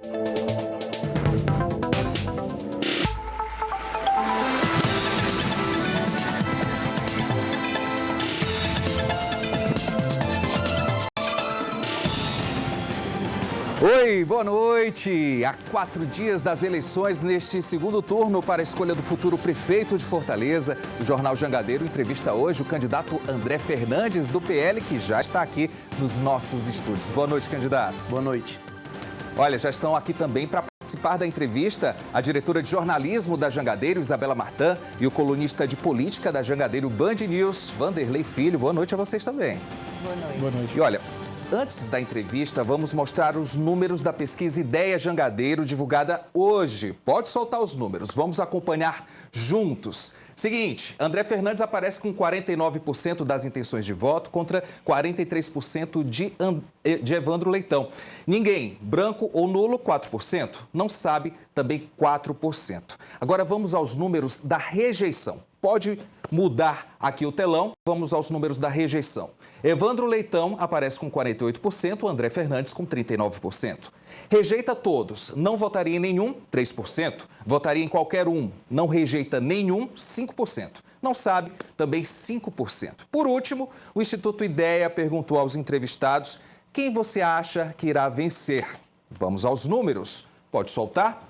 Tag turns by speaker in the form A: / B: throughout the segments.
A: Oi, boa noite! Há 4 dias das eleições, neste segundo turno para a escolha do futuro prefeito de Fortaleza, o Jornal Jangadeiro entrevista hoje o candidato André Fernandes, do PL, que já está aqui nos nossos estúdios. Boa noite, candidato.
B: Boa noite.
A: Olha, já estão aqui também para participar da entrevista a diretora de jornalismo da Jangadeiro, Isabela Martã, e o colunista de política da Jangadeiro Band News, Vanderlei Filho. Boa noite a vocês também.
C: Boa noite.
B: Boa noite.
A: E olha, antes da entrevista, vamos mostrar os números da pesquisa Ideia Jangadeiro, divulgada hoje. Pode soltar os números, vamos acompanhar juntos. Seguinte, André Fernandes aparece com 49% das intenções de voto contra 43% de Evandro Leitão. Ninguém, branco ou nulo, 4%. Não sabe, também 4%. Agora vamos aos números da rejeição. Pode mudar aqui o telão, vamos aos números da rejeição. Evandro Leitão aparece com 48%, André Fernandes com 39%. Rejeita todos, não votaria em nenhum, 3%. Votaria em qualquer um, não rejeita nenhum, 5%. Não sabe, também 5%. Por último, o Instituto Ideia perguntou aos entrevistados quem você acha que irá vencer. Vamos aos números. Pode soltar?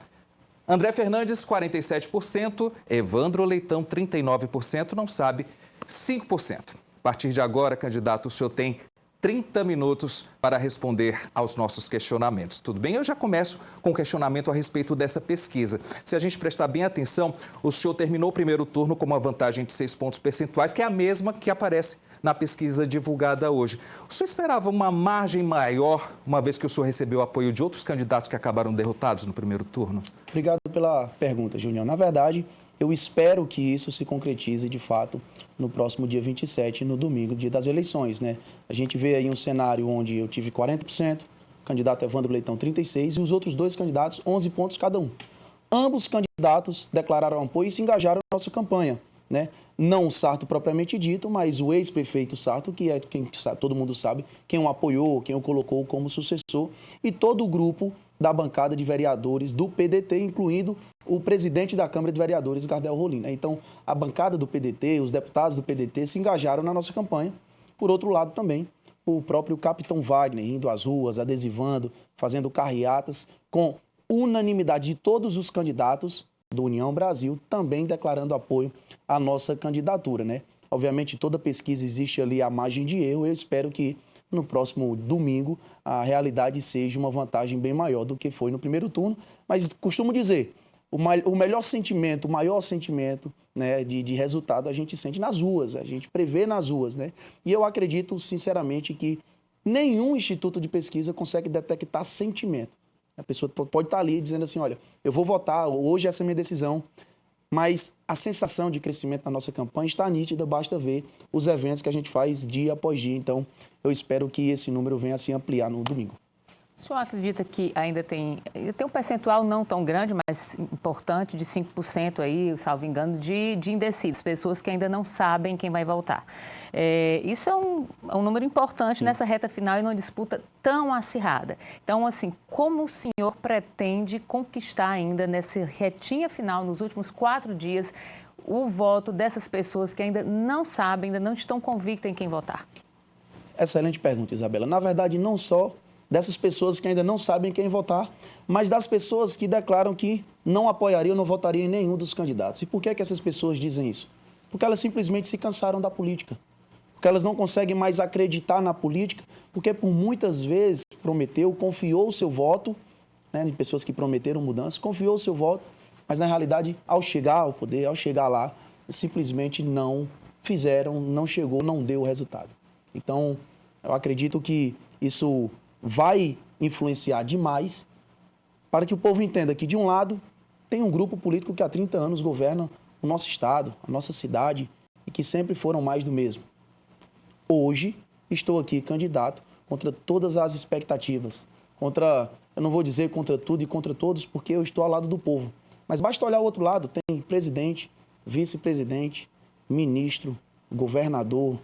A: André Fernandes, 47%, Evandro Leitão, 39%, não sabe, 5%. A partir de agora, candidato, o senhor tem 30 minutos para responder aos nossos questionamentos. Tudo bem? Eu já começo com um questionamento a respeito dessa pesquisa. Se a gente prestar bem atenção, o senhor terminou o primeiro turno com uma vantagem de 6 pontos percentuais, que é a mesma que aparece na pesquisa divulgada hoje. O senhor esperava uma margem maior, uma vez que o senhor recebeu o apoio de outros candidatos que acabaram derrotados no primeiro turno?
B: Obrigado pela pergunta, Junião. Na verdade, eu espero que isso se concretize de fato no próximo dia 27, no domingo, dia das eleições, né? A gente vê aí um cenário onde eu tive 40%, o candidato Evandro Leitão 36% e os outros dois candidatos 11 pontos cada um. Ambos candidatos declararam apoio e se engajaram na nossa campanha, né? Não o Sarto propriamente dito, mas o ex-prefeito Sarto, que é quem todo mundo sabe, quem o apoiou, quem o colocou como sucessor, e todo o grupo da bancada de vereadores do PDT, incluindo o presidente da Câmara de Vereadores, Gardel Rolim. Então, a bancada do PDT, os deputados do PDT se engajaram na nossa campanha. Por outro lado, também, o próprio capitão Wagner indo às ruas, adesivando, fazendo carreatas, com unanimidade de todos os candidatos do União Brasil, também declarando apoio à nossa candidatura, né? Obviamente, toda pesquisa existe ali a margem de erro. Eu espero que no próximo domingo a realidade seja uma vantagem bem maior do que foi no primeiro turno. Mas costumo dizer, o melhor sentimento, o maior sentimento, né, de resultado a gente sente nas ruas, a gente prevê nas ruas, né? E eu acredito, sinceramente, que nenhum instituto de pesquisa consegue detectar sentimento. A pessoa pode estar ali dizendo assim, olha, eu vou votar, hoje essa é a minha decisão, mas a sensação de crescimento na nossa campanha está nítida, basta ver os eventos que a gente faz dia após dia. Então, eu espero que esse número venha a se ampliar no domingo.
C: O senhor acredita que ainda tem um percentual não tão grande, mas importante, de 5% aí, salvo engano, de indecisos, pessoas que ainda não sabem quem vai votar. Isso é um número importante, sim, nessa reta final e numa disputa tão acirrada. Então, assim, como o senhor pretende conquistar ainda nessa retinha final, nos últimos 4 dias, o voto dessas pessoas que ainda não sabem, ainda não estão convictas em quem votar?
B: Excelente pergunta, Isabela. Na verdade, não só dessas pessoas que ainda não sabem quem votar, mas das pessoas que declaram que não apoiariam, não votariam em nenhum dos candidatos. E por que é que essas pessoas dizem isso? Porque elas simplesmente se cansaram da política. Porque elas não conseguem mais acreditar na política, porque por muitas vezes prometeu, confiou o seu voto, né, em pessoas que prometeram mudanças, confiou o seu voto, mas na realidade, ao chegar ao poder, ao chegar lá, simplesmente não fizeram, não chegou, não deu o resultado. Então, eu acredito que isso vai influenciar demais para que o povo entenda que, de um lado, tem um grupo político que há 30 anos governa o nosso estado, a nossa cidade, e que sempre foram mais do mesmo. Hoje, estou aqui candidato contra todas as expectativas, eu não vou dizer contra tudo e contra todos, porque eu estou ao lado do povo. Mas basta olhar o outro lado, tem presidente, vice-presidente, ministro, governador,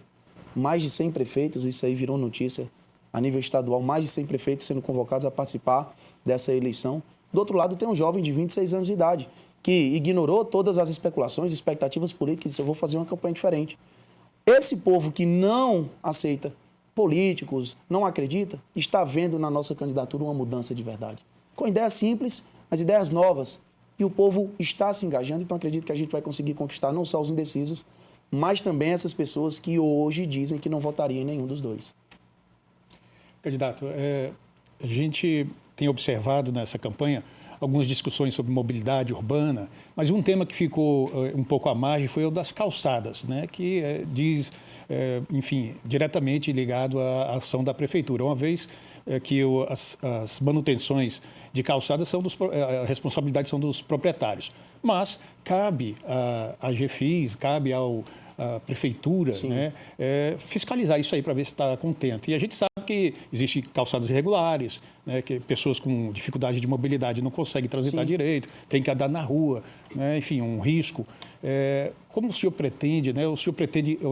B: mais de 100 prefeitos, isso aí virou notícia a nível estadual, mais de 100 prefeitos sendo convocados a participar dessa eleição. Do outro lado, tem um jovem de 26 anos de idade, que ignorou todas as especulações, expectativas políticas e disse, eu vou fazer uma campanha diferente. Esse povo que não aceita políticos, não acredita, está vendo na nossa candidatura uma mudança de verdade. Com ideias simples, mas ideias novas. E o povo está se engajando, então acredito que a gente vai conseguir conquistar não só os indecisos, mas também essas pessoas que hoje dizem que não votariam em nenhum dos dois.
D: Candidato, a gente tem observado nessa campanha algumas discussões sobre mobilidade urbana, mas um tema que ficou um pouco à margem foi o das calçadas, né? Que diz, enfim, diretamente ligado à ação da prefeitura, uma vez que as manutenções de calçadas a responsabilidade são dos proprietários, mas cabe à GFIS, cabe à prefeitura, né, fiscalizar isso aí para ver se está contente. E a gente sabe que existem calçadas irregulares, né, que pessoas com dificuldade de mobilidade não conseguem transitar direito, tem que andar na rua, né, enfim, um risco. Como o senhor pretende, né,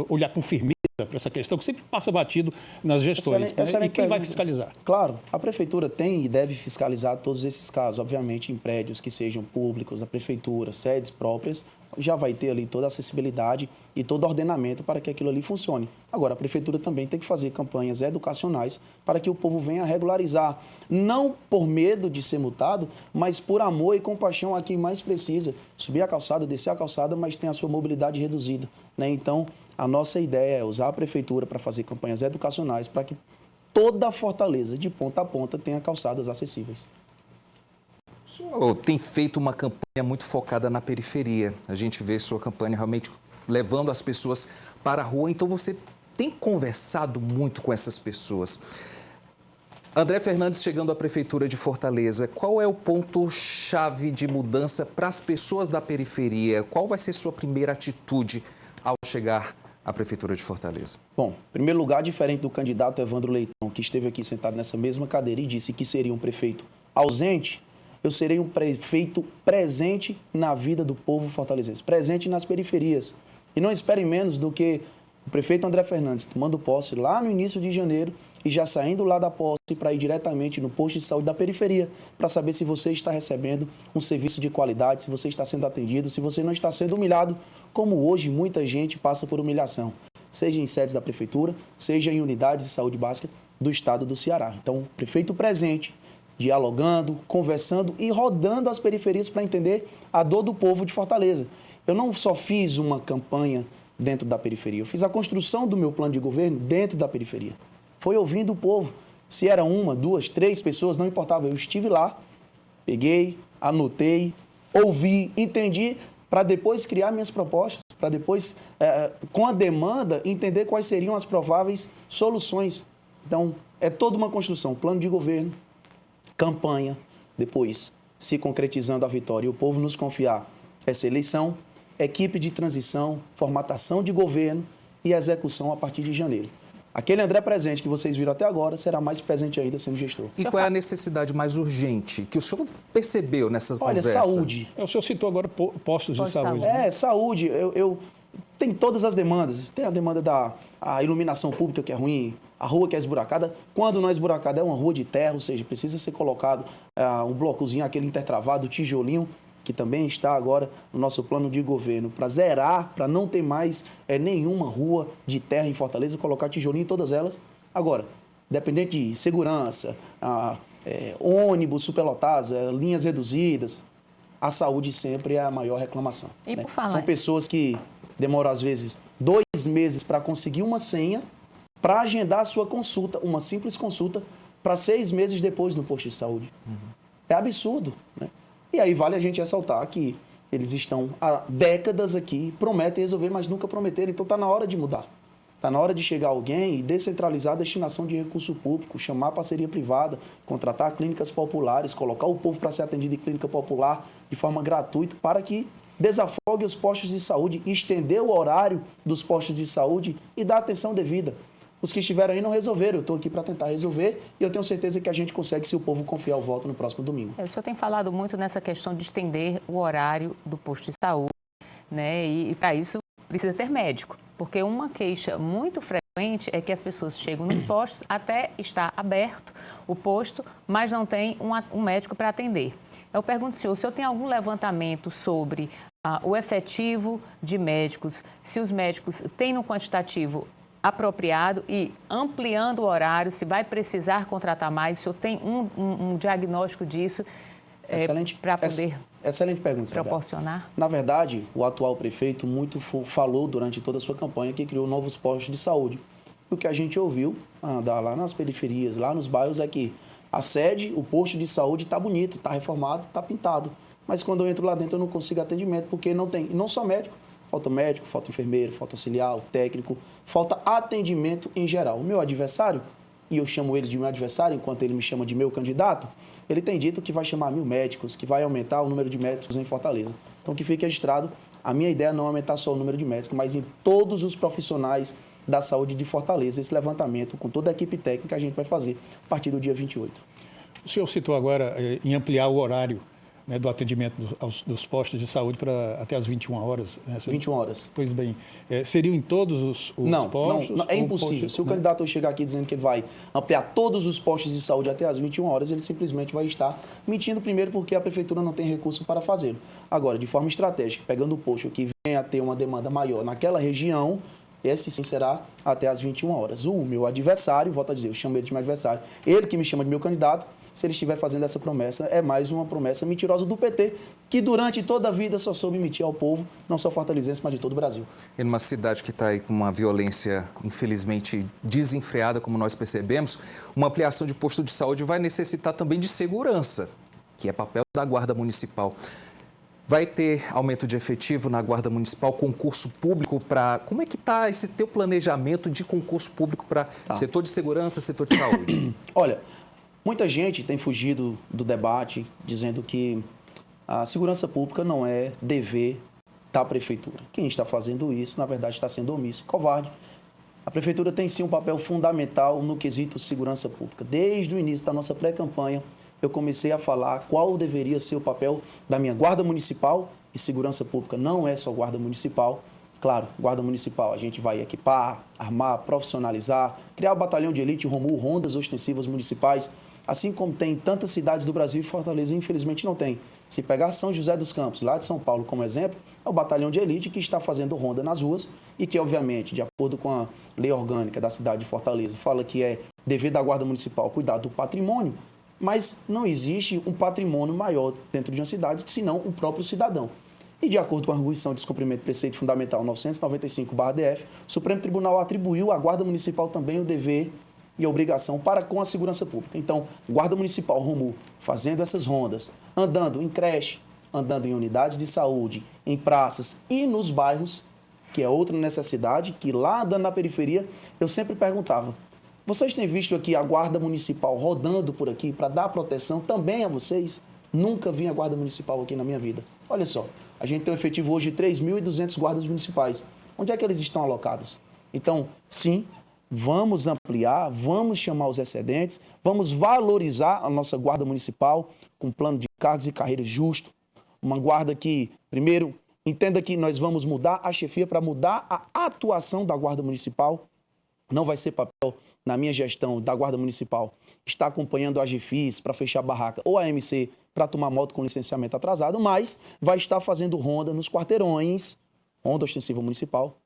D: olhar com firmeza para essa questão, que sempre passa batido nas gestões, né? E quem vai fiscalizar?
B: Claro, a prefeitura tem e deve fiscalizar todos esses casos, obviamente em prédios que sejam públicos, da prefeitura, sedes próprias, já vai ter ali toda a acessibilidade e todo o ordenamento para que aquilo ali funcione. Agora, a prefeitura também tem que fazer campanhas educacionais para que o povo venha regularizar, não por medo de ser multado, mas por amor e compaixão a quem mais precisa. Subir a calçada, descer a calçada, mas tem a sua mobilidade reduzida, né? Então, a nossa ideia é usar a prefeitura para fazer campanhas educacionais para que toda a Fortaleza, de ponta a ponta, tenha calçadas acessíveis.
A: O senhor tem feito uma campanha muito focada na periferia. A gente vê sua campanha realmente levando as pessoas para a rua. Então, você tem conversado muito com essas pessoas. André Fernandes chegando à Prefeitura de Fortaleza, qual é o ponto-chave de mudança para as pessoas da periferia? Qual vai ser sua primeira atitude ao chegar à Prefeitura de Fortaleza?
B: Bom, em primeiro lugar, diferente do candidato Evandro Leitão, que esteve aqui sentado nessa mesma cadeira e disse que seria um prefeito ausente, eu serei um prefeito presente na vida do povo fortalezense, presente nas periferias. E não esperem menos do que o prefeito André Fernandes tomando posse lá no início de janeiro e já saindo lá da posse para ir diretamente no posto de saúde da periferia para saber se você está recebendo um serviço de qualidade, se você está sendo atendido, se você não está sendo humilhado, como hoje muita gente passa por humilhação, seja em sedes da prefeitura, seja em unidades de saúde básica do estado do Ceará. Então, prefeito presente, dialogando, conversando e rodando as periferias para entender a dor do povo de Fortaleza. Eu não só fiz uma campanha dentro da periferia, eu fiz a construção do meu plano de governo dentro da periferia. Foi ouvindo o povo. Se era uma, duas, três pessoas, não importava. Eu estive lá, peguei, anotei, ouvi, entendi, para depois criar minhas propostas, para depois, com a demanda, entender quais seriam as prováveis soluções. Então, é toda uma construção, plano de governo, campanha, depois se concretizando a vitória e o povo nos confiar essa eleição, equipe de transição, formatação de governo e execução a partir de janeiro. Aquele André presente que vocês viram até agora será mais presente ainda sendo gestor.
A: E qual é a necessidade mais urgente que o senhor percebeu nessa conversa?
B: Olha, saúde.
D: O senhor citou agora postos de saúde.
B: Saúde. Tem todas as demandas. Tem a demanda da iluminação pública, que é ruim, a rua que é esburacada. Quando não é esburacada, é uma rua de terra, ou seja, precisa ser colocado um blocozinho, aquele intertravado, tijolinho, que também está agora no nosso plano de governo, para zerar, para não ter mais nenhuma rua de terra em Fortaleza, colocar tijolinho em todas elas. Agora, dependente de segurança, ônibus superlotados, linhas reduzidas, a saúde sempre é a maior reclamação.
C: E por falar...
B: São pessoas que demoram, às vezes, 2 meses para conseguir uma senha, para agendar a sua consulta, uma simples consulta, para 6 meses depois no posto de saúde. É absurdo, né? E aí vale a gente ressaltar que eles estão há décadas aqui, prometem resolver, mas nunca prometeram. Então está na hora de mudar. Está na hora de chegar alguém e descentralizar a destinação de recurso público, chamar a parceria privada, contratar clínicas populares, colocar o povo para ser atendido em clínica popular de forma gratuita, para que desafogue os postos de saúde, estender o horário dos postos de saúde e dar atenção devida. Os que estiveram aí não resolveram, eu estou aqui para tentar resolver e eu tenho certeza que a gente consegue se o povo confiar o voto no próximo domingo.
C: O senhor tem falado muito nessa questão de estender o horário do posto de saúde, né? E para isso precisa ter médico, porque uma queixa muito frequente frequente é que as pessoas chegam nos postos, até está aberto o posto, mas não tem um médico para atender. Eu pergunto, senhor, o senhor tem algum levantamento sobre o efetivo de médicos, se os médicos têm no quantitativo apropriado e ampliando o horário, se vai precisar contratar mais, o senhor tem um diagnóstico disso para poder
B: excelente pergunta,
C: proporcionar?
B: Na verdade, o atual prefeito muito falou durante toda a sua campanha que criou novos postos de saúde. O que a gente ouviu lá nas periferias, lá nos bairros, é que a sede, o posto de saúde está bonito, está reformado, está pintado. Mas quando eu entro lá dentro eu não consigo atendimento, porque não tem, não só médico, falta enfermeiro, falta auxiliar, técnico, falta atendimento em geral. O meu adversário, e eu chamo ele de meu adversário enquanto ele me chama de meu candidato, ele tem dito que vai chamar 1.000 médicos, que vai aumentar o número de médicos em Fortaleza. Então, que fique registrado, a minha ideia não é aumentar só o número de médicos, mas em todos os profissionais da saúde de Fortaleza. Esse levantamento, com toda a equipe técnica, a gente vai fazer a partir do dia 28.
D: O senhor citou agora em ampliar o horário, né, do atendimento dos postos de saúde para até as 21 horas. Né?
B: 21 horas.
D: Pois bem. Seriam em todos os postos?
B: Não, é impossível. Se o candidato chegar aqui dizendo que ele vai ampliar todos os postos de saúde até as 21 horas, ele simplesmente vai estar mentindo, primeiro porque a prefeitura não tem recurso para fazê-lo. Agora, de forma estratégica, pegando o posto que vem a ter uma demanda maior naquela região, esse sim será até as 21 horas. O meu adversário, volto a dizer, eu chamo ele de meu adversário, ele que me chama de meu candidato, se ele estiver fazendo essa promessa, é mais uma promessa mentirosa do PT, que durante toda a vida só soube mentir ao povo, não só fortalezense, mas de todo o Brasil.
A: E numa cidade que está aí com uma violência, infelizmente, desenfreada, como nós percebemos, uma ampliação de posto de saúde vai necessitar também de segurança, que é papel da Guarda Municipal. Vai ter aumento de efetivo na Guarda Municipal, concurso público para... Como é que está esse teu planejamento de concurso público para setor de segurança, setor de saúde?
B: Olha, muita gente tem fugido do debate dizendo que a segurança pública não é dever da prefeitura. Quem está fazendo isso, na verdade, está sendo omisso e covarde. A prefeitura tem sim um papel fundamental no quesito segurança pública. Desde o início da nossa pré-campanha, eu comecei a falar qual deveria ser o papel da minha guarda municipal, e segurança pública não é só guarda municipal. Claro, guarda municipal, a gente vai equipar, armar, profissionalizar, criar o batalhão de elite ROMU, rondas ostensivas municipais, assim como tem em tantas cidades do Brasil, e Fortaleza infelizmente não tem. Se pegar São José dos Campos, lá de São Paulo como exemplo, é o batalhão de elite que está fazendo ronda nas ruas e que, obviamente, de acordo com a lei orgânica da cidade de Fortaleza, fala que é dever da guarda municipal cuidar do patrimônio, mas não existe um patrimônio maior dentro de uma cidade que senão o próprio cidadão. E de acordo com a arguição de descumprimento do preceito fundamental 995/DF, o Supremo Tribunal atribuiu à Guarda Municipal também o dever e a obrigação para com a segurança pública. Então, Guarda Municipal ROMU fazendo essas rondas, andando em creche, andando em unidades de saúde, em praças e nos bairros, que é outra necessidade, que lá andando na periferia, eu sempre perguntava, vocês têm visto aqui a Guarda Municipal rodando por aqui para dar proteção também a vocês? Nunca vi a Guarda Municipal aqui na minha vida. Olha só, a gente tem um efetivo hoje de 3.200 guardas municipais. Onde é que eles estão alocados? Então, sim, vamos ampliar, vamos chamar os excedentes, vamos valorizar a nossa Guarda Municipal com plano de cargos e carreiras justo. Uma guarda que, primeiro, entenda que nós vamos mudar a chefia para mudar a atuação da Guarda Municipal. Não vai ser papel, na minha gestão da Guarda Municipal, estar acompanhando a AGFIS para fechar a barraca ou a MC para tomar moto com licenciamento atrasado, mas vai estar fazendo ronda nos quarteirões, ronda ostensiva municipal,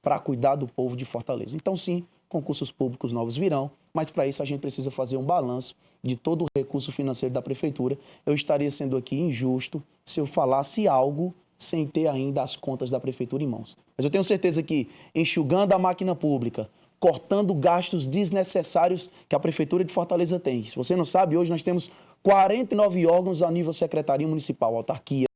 B: para cuidar do povo de Fortaleza. Então, sim, concursos públicos novos virão, mas para isso a gente precisa fazer um balanço de todo o recurso financeiro da prefeitura. Eu estaria sendo aqui injusto se eu falasse algo sem ter ainda as contas da prefeitura em mãos. Mas eu tenho certeza que, enxugando a máquina pública, cortando gastos desnecessários que a Prefeitura de Fortaleza tem. Se você não sabe, hoje nós temos 49 órgãos a nível secretaria municipal, autarquia,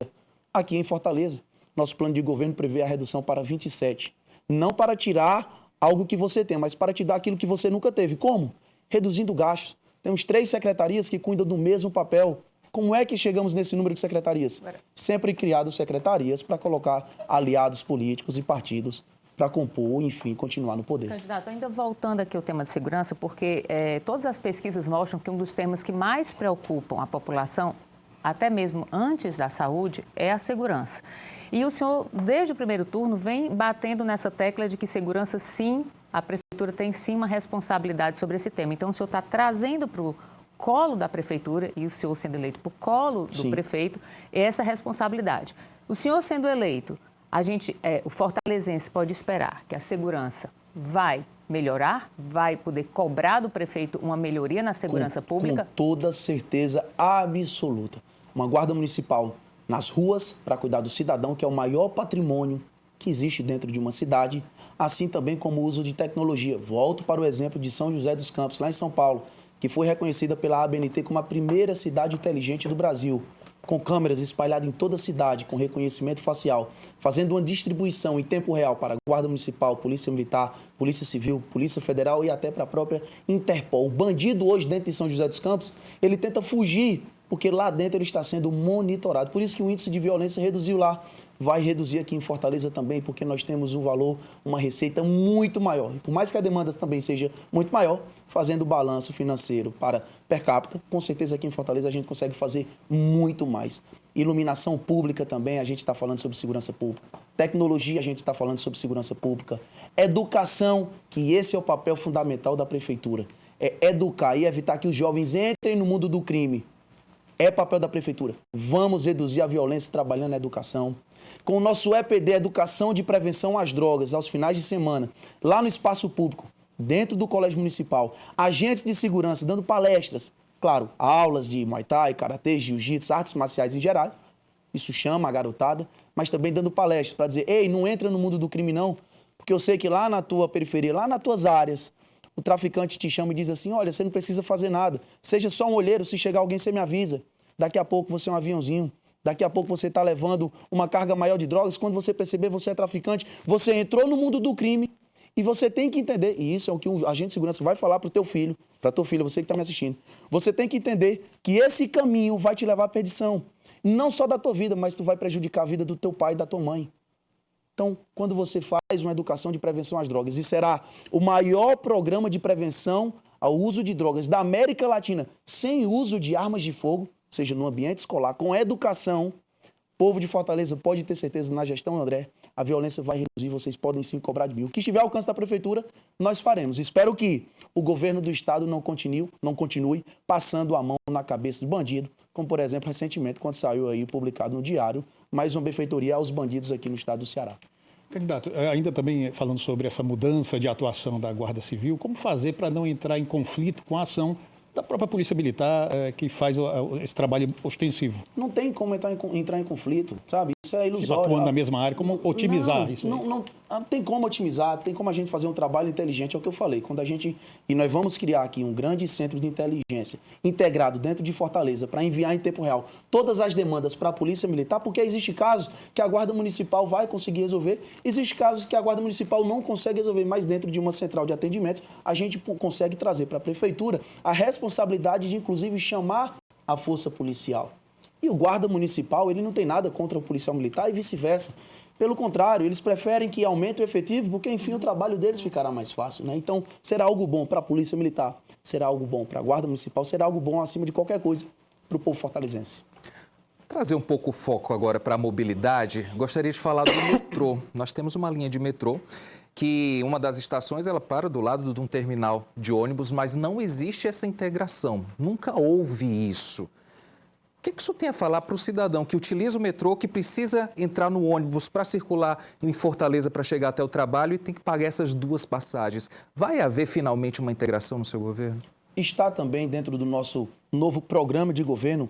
B: aqui em Fortaleza. Nosso plano de governo prevê a redução para 27. Não para tirar algo que você tem, mas para te dar aquilo que você nunca teve. Como? Reduzindo gastos. Temos 3 secretarias que cuidam do mesmo papel. Como é que chegamos nesse número de secretarias? Sempre criado secretarias para colocar aliados políticos e partidos para compor, enfim, continuar no poder.
C: Candidato, ainda voltando aqui ao tema de segurança, porque todas as pesquisas mostram que um dos temas que mais preocupam a população até mesmo antes da saúde, é a segurança. E o senhor, desde o primeiro turno, vem batendo nessa tecla de que segurança, sim, a Prefeitura tem sim uma responsabilidade sobre esse tema. Então, o senhor está trazendo para o colo da Prefeitura, e o senhor sendo eleito para o colo do
B: Sim.
C: prefeito, essa responsabilidade. O senhor sendo eleito, o fortalezense pode esperar que a segurança vai melhorar, vai poder cobrar do prefeito uma melhoria na segurança pública?
B: Com toda certeza absoluta. Uma guarda municipal nas ruas para cuidar do cidadão, que é o maior patrimônio que existe dentro de uma cidade, assim também como o uso de tecnologia. Volto para o exemplo de São José dos Campos, lá em São Paulo, que foi reconhecida pela ABNT como a primeira cidade inteligente do Brasil, com câmeras espalhadas em toda a cidade, com reconhecimento facial, fazendo uma distribuição em tempo real para a Guarda Municipal, Polícia Militar, Polícia Civil, Polícia Federal e até para a própria Interpol. O bandido hoje dentro de São José dos Campos, ele tenta fugir, porque lá dentro ele está sendo monitorado. Por isso que o índice de violência reduziu lá. Vai reduzir aqui em Fortaleza também, porque nós temos um valor, uma receita muito maior. E por mais que a demanda também seja muito maior, fazendo o balanço financeiro para per capita, com certeza aqui em Fortaleza a gente consegue fazer muito mais. Iluminação pública também, a gente está falando sobre segurança pública. Tecnologia, a gente está falando sobre segurança pública. Educação, que esse é o papel fundamental da Prefeitura. É educar e evitar que os jovens entrem no mundo do crime. É papel da Prefeitura. Vamos reduzir a violência trabalhando na educação. Com o nosso EPD, Educação de Prevenção às Drogas, aos finais de semana, lá no espaço público, dentro do Colégio Municipal, agentes de segurança dando palestras, claro, aulas de Muay Thai, Karatê, Jiu-Jitsu, artes marciais em geral, isso chama a garotada, mas também dando palestras para dizer, ei, não entra no mundo do crime não, porque eu sei que lá na tua periferia, lá nas tuas áreas, o traficante te chama e diz assim, olha, você não precisa fazer nada, seja só um olheiro, se chegar alguém você me avisa, daqui a pouco você é um aviãozinho. Daqui a pouco você está levando uma carga maior de drogas. Quando você perceber, você é traficante. Você entrou no mundo do crime e você tem que entender. E isso é o que um agente de segurança vai falar para o teu filho, para a tua filha, você que está me assistindo. Você tem que entender que esse caminho vai te levar à perdição. Não só da tua vida, mas tu vai prejudicar a vida do teu pai e da tua mãe. Então, quando você faz uma educação de prevenção às drogas, e será o maior programa de prevenção ao uso de drogas da América Latina, sem uso de armas de fogo, seja no ambiente escolar, com educação, o povo de Fortaleza pode ter certeza na gestão, André, a violência vai reduzir, vocês podem sim cobrar de mim. O que estiver ao alcance da Prefeitura, nós faremos. Espero que o governo do Estado não continue passando a mão na cabeça do bandido, como, por exemplo, recentemente, quando saiu aí publicado no Diário, mais uma benfeitoria aos bandidos aqui no estado do Ceará.
D: Candidato, ainda também falando sobre essa mudança de atuação da Guarda Civil, como fazer para não entrar em conflito com a ação da própria Polícia Militar, que faz esse trabalho ostensivo?
B: Não tem como entrar em conflito, sabe? Isso é ilusório.
D: Se atuando na mesma área, como otimizar isso?
B: Não tem como otimizar, tem como a gente fazer um trabalho inteligente, é o que eu falei. E nós vamos criar aqui um grande centro de inteligência integrado dentro de Fortaleza para enviar em tempo real todas as demandas para a Polícia Militar, porque existe casos que a Guarda Municipal vai conseguir resolver, existe casos que a Guarda Municipal não consegue resolver, mas dentro de uma central de atendimentos a gente consegue trazer para a Prefeitura a responsabilidade de, inclusive, chamar a força policial. E o guarda municipal, ele não tem nada contra o policial militar e vice-versa. Pelo contrário, eles preferem que aumente o efetivo, porque, enfim, o trabalho deles ficará mais fácil, né? Então, será algo bom para a Polícia Militar, será algo bom para a Guarda Municipal, será algo bom, acima de qualquer coisa, para o povo fortalezense.
A: Trazer um pouco o foco agora para a mobilidade, gostaria de falar do metrô. Nós temos uma linha de metrô que uma das estações ela para do lado de um terminal de ônibus, mas não existe essa integração, nunca houve isso. O que isso tem a falar para o cidadão que utiliza o metrô, que precisa entrar no ônibus para circular em Fortaleza para chegar até o trabalho e tem que pagar essas duas passagens? Vai haver finalmente uma integração no seu governo?
B: Está também dentro do nosso novo programa de governo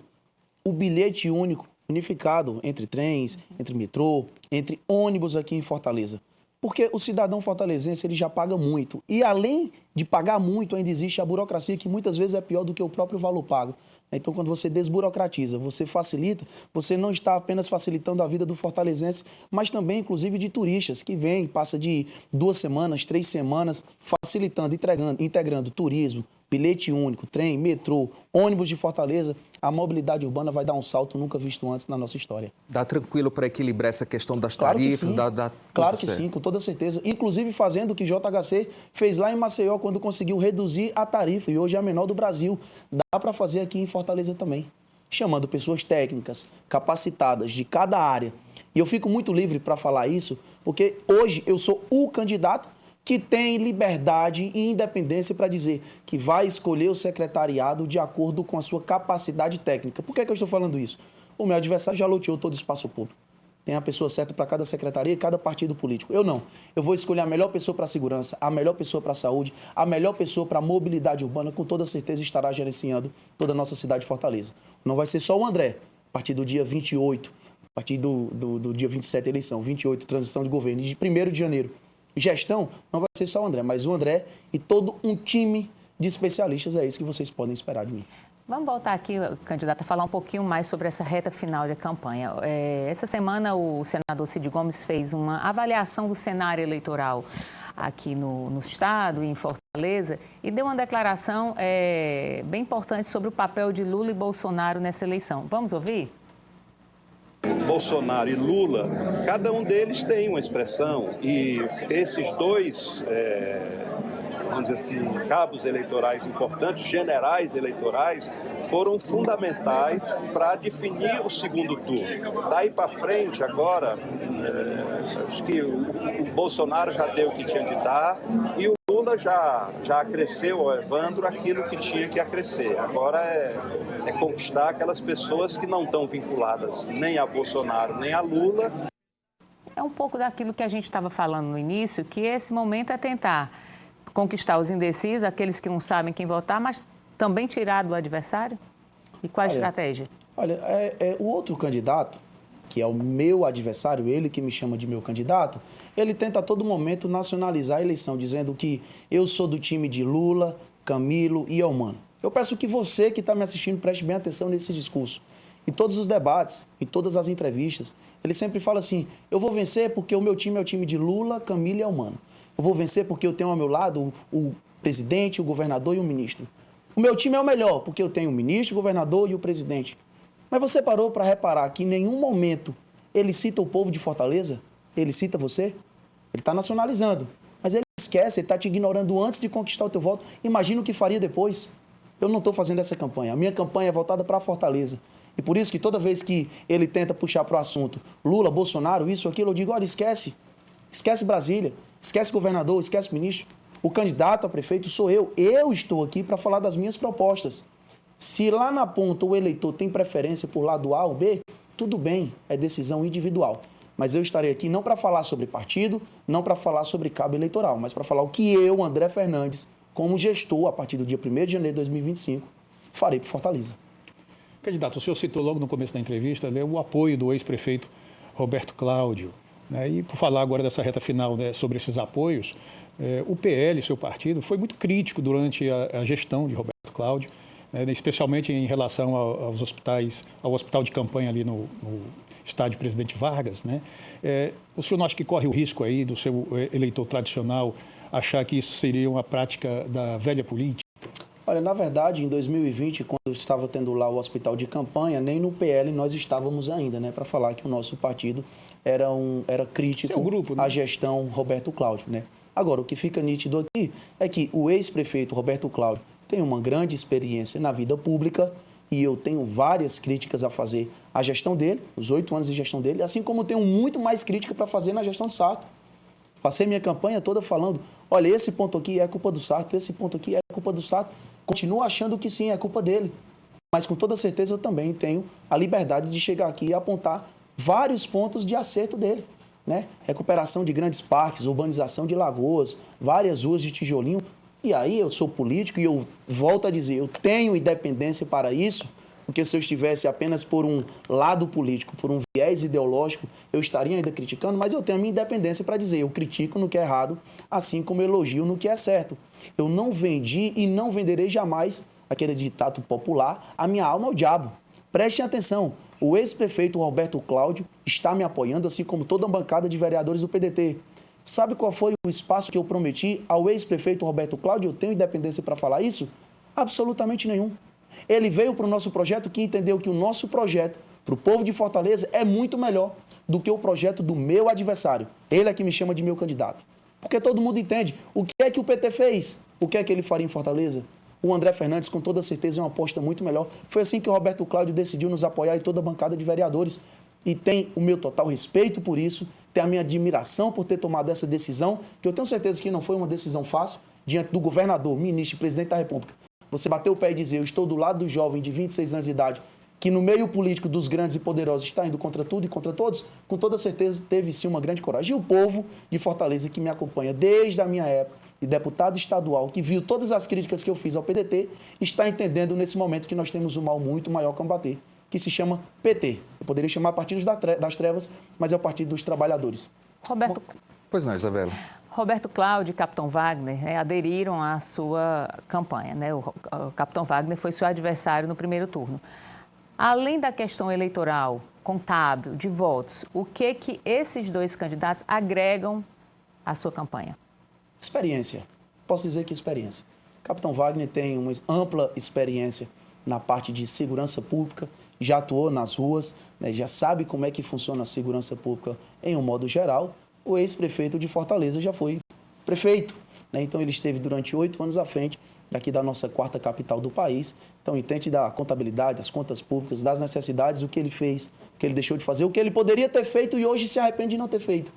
B: o bilhete único, unificado entre trens, entre metrô, entre ônibus aqui em Fortaleza. Porque o cidadão fortalezense ele já paga muito. E além de pagar muito, ainda existe a burocracia que muitas vezes é pior do que o próprio valor pago. Então, quando você desburocratiza, você facilita, você não está apenas facilitando a vida do fortalezense, mas também, inclusive, de turistas que vêm, passa de 2 semanas, 3 semanas, facilitando, integrando turismo, bilhete único, trem, metrô, ônibus de Fortaleza. A mobilidade urbana vai dar um salto nunca visto antes na nossa história.
A: Dá tranquilo para equilibrar essa questão das tarifas?
B: Claro que sim, com toda certeza. Inclusive fazendo o que JHC fez lá em Maceió quando conseguiu reduzir a tarifa e hoje é a menor do Brasil. Dá para fazer aqui em Fortaleza também. chamando pessoas técnicas, capacitadas de cada área. E eu fico muito livre para falar isso, porque hoje eu sou o candidato que tem liberdade e independência para dizer que vai escolher o secretariado de acordo com a sua capacidade técnica. Por que eu estou falando isso? O meu adversário já loteou todo o espaço público. Tem a pessoa certa para cada secretaria e cada partido político. Eu não. Eu vou escolher a melhor pessoa para a segurança, a melhor pessoa para a saúde, a melhor pessoa para a mobilidade urbana, com toda certeza estará gerenciando toda a nossa cidade de Fortaleza. Não vai ser só o André, a partir do dia 28, a partir do dia 27, eleição, 28, transição de governo, e de 1º de janeiro, gestão, não vai ser só o André, mas o André e todo um time de especialistas, é isso que vocês podem esperar de mim.
C: Vamos voltar aqui, candidato, a falar um pouquinho mais sobre essa reta final de campanha. Essa semana o senador Cid Gomes fez uma avaliação do cenário eleitoral aqui no estado e em Fortaleza e deu uma declaração bem importante sobre o papel de Lula e Bolsonaro nessa eleição. Vamos ouvir?
E: Bolsonaro e Lula, cada um deles tem uma expressão e esses dois, vamos dizer assim, cabos eleitorais importantes, generais eleitorais, foram fundamentais para definir o segundo turno. Daí para frente, agora, acho que o Bolsonaro já deu o que tinha de dar e o Lula já acresceu ao Evandro aquilo que tinha que acrescer. Agora é conquistar aquelas pessoas que não estão vinculadas nem a Bolsonaro nem a Lula.
C: É um pouco daquilo que a gente estava falando no início, que esse momento é tentar conquistar os indecisos, aqueles que não sabem quem votar, mas também tirar do adversário? E qual a estratégia?
B: Olha, o outro candidato, que é o meu adversário, ele que me chama de meu candidato, ele tenta a todo momento nacionalizar a eleição, dizendo que eu sou do time de Lula, Camilo e Eumano. Eu peço que você que está me assistindo preste bem atenção nesse discurso. Em todos os debates, em todas as entrevistas, ele sempre fala assim, eu vou vencer porque o meu time é o time de Lula, Camilo e Eumano. Eu vou vencer porque eu tenho ao meu lado o presidente, o governador e o ministro. O meu time é o melhor porque eu tenho o ministro, o governador e o presidente. Mas você parou para reparar que em nenhum momento ele cita o povo de Fortaleza? Ele cita você? Ele está nacionalizando. Mas ele esquece, ele está te ignorando antes de conquistar o teu voto. Imagina o que faria depois. Eu não estou fazendo essa campanha. A minha campanha é voltada para Fortaleza. E por isso que toda vez que ele tenta puxar para o assunto Lula, Bolsonaro, isso, aquilo, eu digo, olha, esquece. Esquece Brasília, esquece governador, esquece ministro. O candidato a prefeito sou eu. Eu estou aqui para falar das minhas propostas. Se lá na ponta o eleitor tem preferência por lado A ou B, tudo bem, é decisão individual. Mas eu estarei aqui não para falar sobre partido, não para falar sobre cabo eleitoral, mas para falar o que eu, André Fernandes, como gestor, a partir do dia 1º de janeiro de 2025, farei para Fortaleza.
D: Candidato, o senhor citou logo no começo da entrevista, né, o apoio do ex-prefeito Roberto Cláudio. Né, e por falar agora dessa reta final, né, sobre esses apoios, o PL, seu partido, foi muito crítico durante a gestão de Roberto Cláudio, né, especialmente em relação aos hospitais, ao hospital de campanha ali no estádio Presidente Vargas. Né? O senhor não acha que corre o risco aí do seu eleitor tradicional achar que isso seria uma prática da velha política?
B: Olha, na verdade, em 2020, quando eu estava tendo lá o hospital de campanha, nem no PL nós estávamos ainda, né, para falar que o nosso partido era crítico
D: grupo, né?
B: à gestão Roberto Cláudio, né? Agora, o que fica nítido aqui é que o ex-prefeito Roberto Cláudio tem uma grande experiência na vida pública e eu tenho várias críticas a fazer à gestão dele, os 8 anos de gestão dele, assim como tenho muito mais crítica para fazer na gestão do Sarto. Passei minha campanha toda falando, olha, esse ponto aqui é culpa do Sarto, esse ponto aqui é culpa do Sarto. Continuo achando que sim, é culpa dele. Mas com toda certeza eu também tenho a liberdade de chegar aqui e apontar vários pontos de acerto dele. Né? Recuperação de grandes parques, urbanização de lagoas, várias ruas de tijolinho. E aí eu sou político e eu volto a dizer, eu tenho independência para isso, porque se eu estivesse apenas por um lado político, por um viés ideológico, eu estaria ainda criticando, mas eu tenho a minha independência para dizer, eu critico no que é errado, assim como elogio no que é certo. Eu não vendi e não venderei jamais, aquele ditado popular, a minha alma ao diabo. Prestem atenção, o ex-prefeito Roberto Cláudio está me apoiando, assim como toda a bancada de vereadores do PDT. Sabe qual foi o espaço que eu prometi ao ex-prefeito Roberto Cláudio? Eu tenho independência para falar isso? Absolutamente nenhum. Ele veio para o nosso projeto que entendeu que o nosso projeto, para o povo de Fortaleza, é muito melhor do que o projeto do meu adversário. Ele é que me chama de meu candidato. Porque todo mundo entende o que é que o PT fez, o que é que ele faria em Fortaleza. O André Fernandes, com toda certeza, é uma aposta muito melhor. Foi assim que o Roberto Cláudio decidiu nos apoiar e toda a bancada de vereadores. E tem o meu total respeito por isso, tem a minha admiração por ter tomado essa decisão, que eu tenho certeza que não foi uma decisão fácil, diante do governador, ministro e presidente da República. Você bater o pé e dizer, eu estou do lado do jovem de 26 anos de idade, que no meio político dos grandes e poderosos está indo contra tudo e contra todos, com toda certeza teve sim uma grande coragem. E o povo de Fortaleza, que me acompanha desde a minha época, de deputado estadual, que viu todas as críticas que eu fiz ao PDT, está entendendo nesse momento que nós temos um mal muito maior a combater, que se chama PT. Eu poderia chamar Partido das Trevas, mas é o Partido dos Trabalhadores.
C: Roberto...
A: Pois não, Isabela.
C: Roberto Cláudio e Capitão Wagner aderiram à sua campanha, né? O Capitão Wagner foi seu adversário no primeiro turno. Além da questão eleitoral, contábil, de votos, o que esses dois candidatos agregam à sua campanha?
B: Experiência. Posso dizer que experiência. Capitão Wagner tem uma ampla experiência na parte de segurança pública, já atuou nas ruas, né, já sabe como é que funciona a segurança pública em um modo geral. O ex-prefeito de Fortaleza já foi prefeito, né? Então ele esteve durante 8 anos à frente daqui da nossa 4ª capital do país. Então entende da contabilidade, das contas públicas, das necessidades, o que ele fez, o que ele deixou de fazer, o que ele poderia ter feito e hoje se arrepende de não ter feito.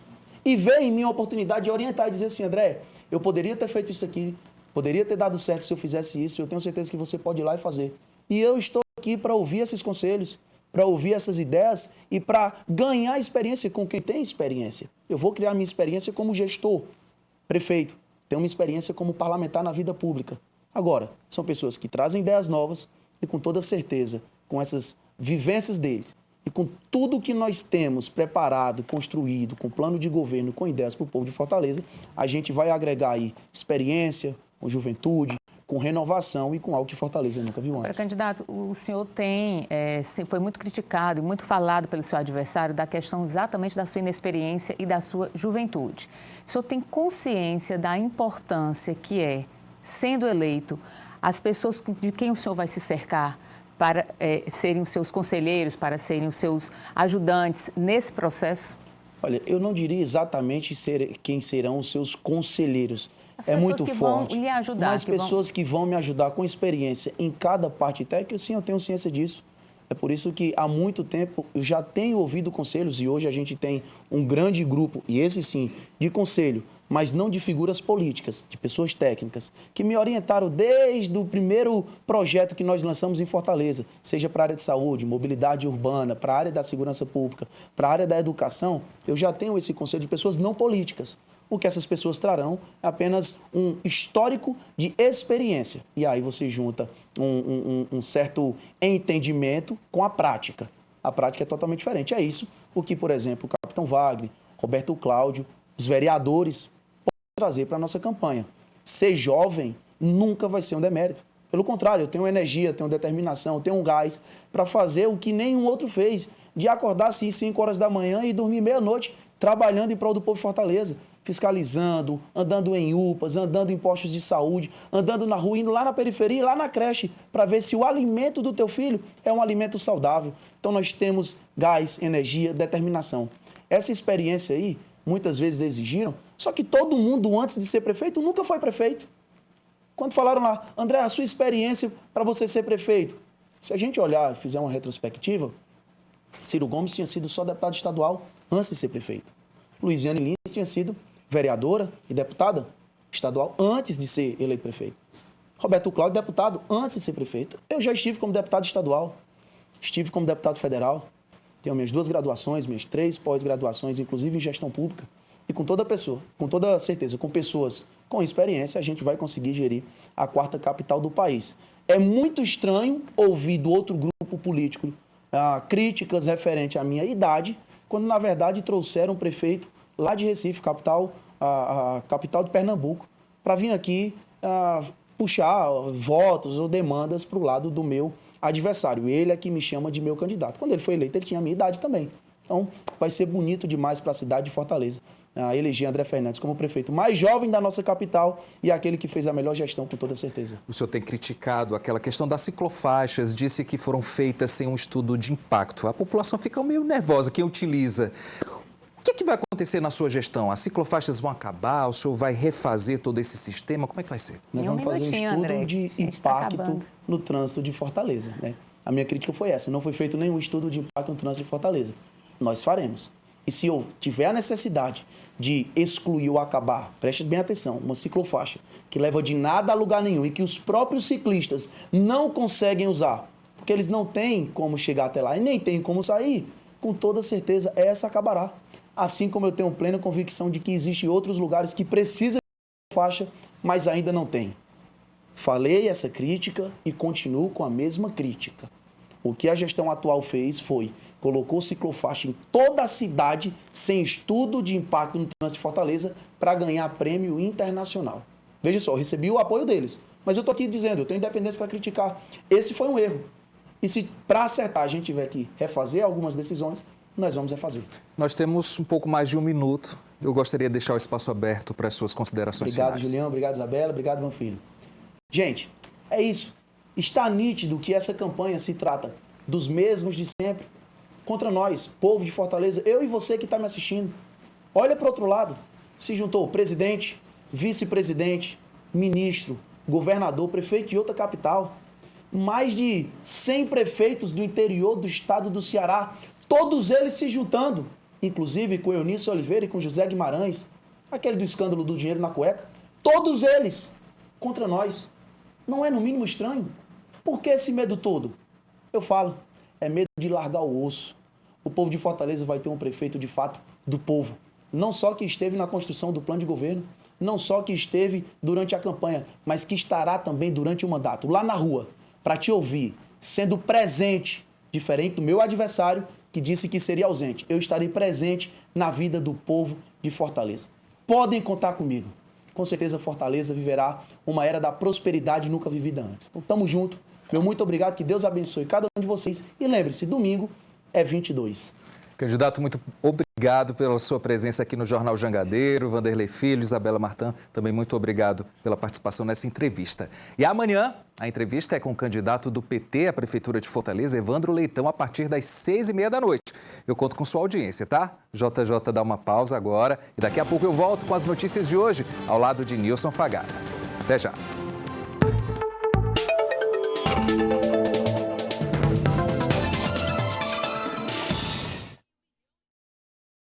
B: E vê em mim a oportunidade de orientar e dizer assim, André, eu poderia ter feito isso aqui, poderia ter dado certo se eu fizesse isso, eu tenho certeza que você pode ir lá e fazer. E eu estou aqui para ouvir esses conselhos, para ouvir essas ideias e para ganhar experiência com quem tem experiência. Eu vou criar minha experiência como gestor, prefeito, tenho uma experiência como parlamentar na vida pública. Agora, são pessoas que trazem ideias novas e com toda certeza, com essas vivências deles e com tudo que nós temos preparado, construído, com plano de governo, com ideias para o povo de Fortaleza, a gente vai agregar aí experiência, com juventude, com renovação e com algo que Fortaleza nunca viu antes.
C: Agora, candidato, o senhor foi muito criticado e muito falado pelo seu adversário da questão exatamente da sua inexperiência e da sua juventude. O senhor tem consciência da importância que é, sendo eleito, as pessoas de quem o senhor vai se cercar para serem os seus conselheiros, para serem os seus ajudantes nesse processo?
B: Olha, eu não diria exatamente quem serão os seus conselheiros. É muito forte.
C: Vão lhe ajudar,
B: mas pessoas que vão me ajudar com experiência em cada parte técnica, sim, eu tenho ciência disso. É por isso que há muito tempo eu já tenho ouvido conselhos e hoje a gente tem um grande grupo, e esse sim, de conselho, mas não de figuras políticas, de pessoas técnicas, que me orientaram desde o primeiro projeto que nós lançamos em Fortaleza, seja para a área de saúde, mobilidade urbana, para a área da segurança pública, para a área da educação. Eu já tenho esse conselho de pessoas não políticas. O que essas pessoas trarão é apenas um histórico de experiência. E aí você junta um certo entendimento com a prática. A prática é totalmente diferente. É isso o que, por exemplo, o Capitão Wagner, Roberto Cláudio, os vereadores podem trazer para a nossa campanha. Ser jovem nunca vai ser um demérito. Pelo contrário, eu tenho energia, tenho determinação, tenho um gás para fazer o que nenhum outro fez, de acordar às 5 horas da manhã e dormir meia-noite, trabalhando em prol do povo de Fortaleza, fiscalizando, andando em UPAs, andando em postos de saúde, andando na rua, indo lá na periferia e lá na creche, para ver se o alimento do teu filho é um alimento saudável. Então nós temos gás, energia, determinação. Essa experiência aí, muitas vezes exigiram, só que todo mundo antes de ser prefeito nunca foi prefeito. Quando falaram lá, André, a sua experiência para você ser prefeito. Se a gente olhar e fizer uma retrospectiva, Ciro Gomes tinha sido só deputado estadual antes de ser prefeito. Luiziane Lins tinha sido vereadora e deputada estadual antes de ser eleito prefeito. Roberto Cláudio, deputado antes de ser prefeito. Eu já estive como deputado estadual, estive como deputado federal. Tenho minhas 2 graduações, minhas 3 pós-graduações, inclusive em gestão pública. E com toda certeza, com pessoas com experiência, a gente vai conseguir gerir a 4ª capital do país. É muito estranho ouvir do outro grupo político críticas referentes à minha idade, quando na verdade trouxeram um prefeito lá de Recife, capital de Pernambuco, para vir aqui puxar votos ou demandas para o lado do meu adversário. Ele é que me chama de meu candidato. Quando ele foi eleito, ele tinha a minha idade também. Então, vai ser bonito demais para a cidade de Fortaleza eleger André Fernandes como prefeito mais jovem da nossa capital e aquele que fez a melhor gestão, com toda certeza.
A: O senhor tem criticado aquela questão das ciclofaixas, disse que foram feitas sem um estudo de impacto. A população fica meio nervosa, quem utiliza. O que vai acontecer na sua gestão? As ciclofaixas vão acabar? O senhor vai refazer todo esse sistema? Como é que vai ser?
B: Nós
C: Em um
B: vamos fazer um
C: minutinho,
B: estudo
C: André,
B: de
C: a gente tá
B: impacto
C: acabando.
B: no trânsito de Fortaleza, né? A minha crítica foi essa, não foi feito nenhum estudo de impacto no trânsito de Fortaleza. Nós faremos. E se eu tiver a necessidade de excluir ou acabar, preste bem atenção, uma ciclofaixa que leva de nada a lugar nenhum e que os próprios ciclistas não conseguem usar, porque eles não têm como chegar até lá e nem têm como sair, com toda certeza essa acabará. Assim como eu tenho plena convicção de que existem outros lugares que precisam de faixa, mas ainda não tem. Falei essa crítica e continuo com a mesma crítica. O que a gestão atual fez foi colocou ciclofaixa em toda a cidade sem estudo de impacto no trânsito de Fortaleza para ganhar prêmio internacional. Veja só, eu recebi o apoio deles, mas eu estou aqui dizendo, eu tenho independência para criticar. Esse foi um erro. E se para acertar a gente tiver que refazer algumas decisões, nós vamos refazer.
A: Nós temos um pouco mais de 1 minuto. Eu gostaria de deixar o espaço aberto para as suas considerações
B: Obrigado,
A: finais.
B: Julião. Obrigado, Isabela. Obrigado, meu filho. Gente, é isso. Está nítido que essa campanha se trata dos mesmos de sempre. Contra nós, povo de Fortaleza, eu e você que está me assistindo. Olha para o outro lado. Se juntou presidente, vice-presidente, ministro, governador, prefeito de outra capital. Mais de 100 prefeitos do interior do estado do Ceará. Todos eles se juntando. Inclusive com Eunice Oliveira e com José Guimarães. Aquele do escândalo do dinheiro na cueca. Todos eles contra nós. Não é no mínimo estranho? Por que esse medo todo? Eu falo, é medo de largar o osso. O povo de Fortaleza vai ter um prefeito de fato do povo. Não só que esteve na construção do plano de governo, não só que esteve durante a campanha, mas que estará também durante o mandato, lá na rua, para te ouvir, sendo presente, diferente do meu adversário, que disse que seria ausente. Eu estarei presente na vida do povo de Fortaleza. Podem contar comigo. Com certeza Fortaleza viverá uma era da prosperidade nunca vivida antes. Então, tamo junto. Meu muito obrigado, que Deus abençoe cada um de vocês. E lembre-se, domingo é 22.
A: Candidato, muito obrigado pela sua presença aqui no Jornal Jangadeiro. Vanderlei Filho, Isabela Martã, também muito obrigado pela participação nessa entrevista. E amanhã, a entrevista é com o candidato do PT à Prefeitura de Fortaleza, Evandro Leitão, a partir das 6h30 da noite. Eu conto com sua audiência, tá? JJ dá uma pausa agora e daqui a pouco eu volto com as notícias de hoje, ao lado de Nilson Fagata. Até já.